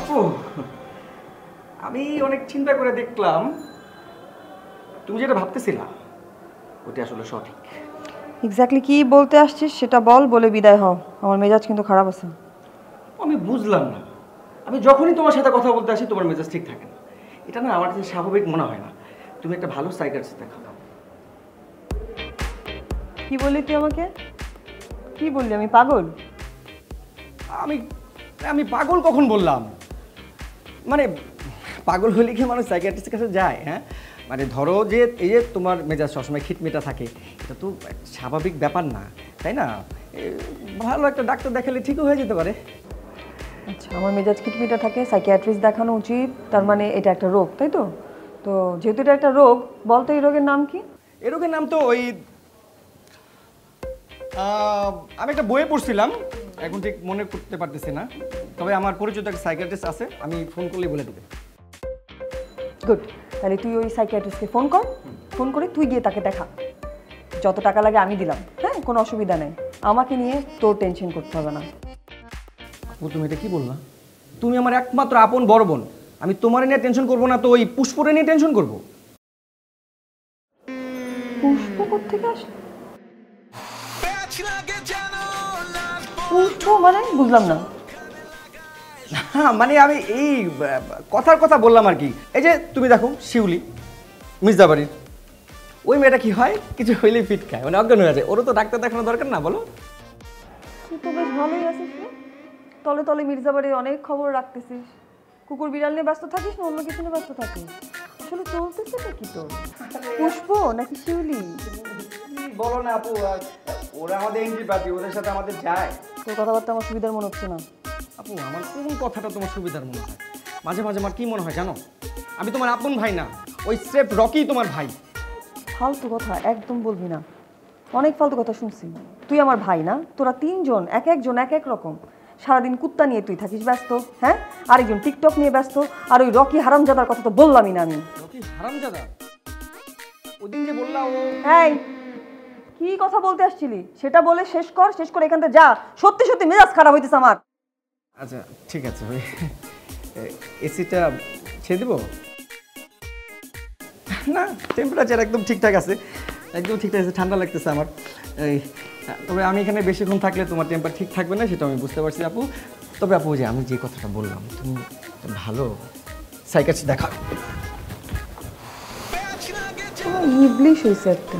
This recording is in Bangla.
আপু, আমি অনেক চিন্তা করে দেখলাম তুমি যেটা ভাবতেছিলা ওটা আসলে সঠিক। এক্স্যাক্টলি কি বলতে আসছিস সেটা বল, বলে বিদায় হও। আমার মেজাজ কিন্তু খারাপ আছে। আমি বুঝলাম না, আমি যখনই তোমার সাথে কথা বলতে আসি তোমার মেজাজ ঠিক থাকে না। এটা না আমার কাছে স্বাভাবিক মনে হয় না। তুমি একটা ভালো সাইকিয়াট্রিস্ট দেখাও। কি বললি তুই আমাকে? কি বললি? আমি পাগল? আমি আমি পাগল কখন বললাম? মানে পাগল হলে কি মানুষ সাইকিয়াট্রিস্টের কাছে যায়? হ্যাঁ, মানে ধরো যে এই যে তোমার মেজাজ সবসময় খিটমিটা থাকে, এটা তো স্বাভাবিক ব্যাপার না, তাই না? ভালো একটা ডাক্তার দেখালে ঠিকও হয়ে যেতে পারে। আচ্ছা, আমার মেজাজ খিটমিটা থাকে, সাইকিয়াট্রিস্ট দেখানো উচিত, তার মানে এটা একটা রোগ, তাই তো? তো যেহেতু এটা একটা রোগ, বলতো এই রোগের নাম কি? এই রোগের নাম তো ওই আমি একটা বইয়ে পড়ছিলাম, এখন ঠিক মনে করতে পারতেছি না, তবে আমার পরিচিত একটা সাইকিয়াট্রিস্ট আছে, আমি ফোন করলেই বলে দেবে। গুড, তাহলে তুই ওই সাইকিয়াট্রিস্টকে ফোন কর, ফোন করে তুই গিয়ে তাকে দেখা। যত টাকা লাগে আমি দিলাম, হ্যাঁ, কোনো অসুবিধা নেই। আমাকে নিয়ে তোর টেনশন করতে হবে না। ও তুমি এটা কি বললা? তুমি আমার একমাত্র আপন বড় বোন, আমি তোমার নিয়ে টেনশন করবো না তো ওই পুষ্পরে নিয়ে টেনশন করবো? পুষ্প কোত্থেকে আসলো? পুষ্প মানে বুঝলাম না। হ্যাঁ মানে আমি এই কথার কথা বললাম আর কি। এই যে তুমি দেখো শিউলি মির্জাবাড়ির ওই মেয়েটা কি হয়, কিছু হইলেই ফিট খায়, মানে অজ্ঞান হয়ে যায়। ওরও তো ডাক্তার দেখানো দরকার না, বলো? তুই তো বেশ ভালোই আছিস রে, তলে তলে মির্জাবাড়ির অনেক খবর রাখতেছিস। কুকুর বিড়াল নিয়ে ব্যস্ত থাকিস না অন্য কিছু নিয়ে ব্যস্ত থাকিস? আসলে চলতেছে কি তোর? পুষ্প নাকি শিউলি? বলো না আপু, ওরা আমাদের এন্ট্রি পার্টি, ওদের সাথে আমাদের যায়। তোর কথাবার্তা আমার সুবিধার মনে হচ্ছে না। আপু আমার কোন কথাটা তোমার সুবিধার মনে হয়? মাঝে মাঝে আমার কি মনে হয় জানো, আমি তোমার আপন ভাই না, ওই স্রেফ রকি তোমার ভাই। ফালতু কথা একদম বলবি না, অনেক ফালতু কথা শুনছি। তুই আমার ভাই না? তোরা তিনজন এক একজন এক এক রকম। সারাদিন কুত্তা নিয়ে তুই থাকিস ব্যস্ত, হ্যাঁ, আরেকজন টিকটক নিয়ে ব্যস্ত, আর ওই রকি হারামজাদার কথা তো বললামই না আমি। রকি হারামজাদা? ওদিন যে বললা ও... এই, কি কথা বলতে আসছিলি সেটা বলে শেষ কর, শেষ করে এখান থেকে যা। সত্যি সত্যি মেজাজ খারাপ হইতেছে আমার। আচ্ছা ঠিক আছে, ওই এসিটা ছেড়ে দেবো? না, টেম্পারেচার একদম ঠিকঠাক আছে, একদম ঠিকঠাক আছে, ঠান্ডা লাগতেছে আমার। এই তবে আমি এখানে বেশিক্ষণ থাকলে তোমার টেম্পার ঠিক থাকবে না, সেটা আমি বুঝতে পারছি আপু। তবে আপু যে আমি যে কথাটা বললাম, তুমি ভালো সাইকিয়াট্রিস্ট দেখাও। ইবলিশ হয়েছে একটা।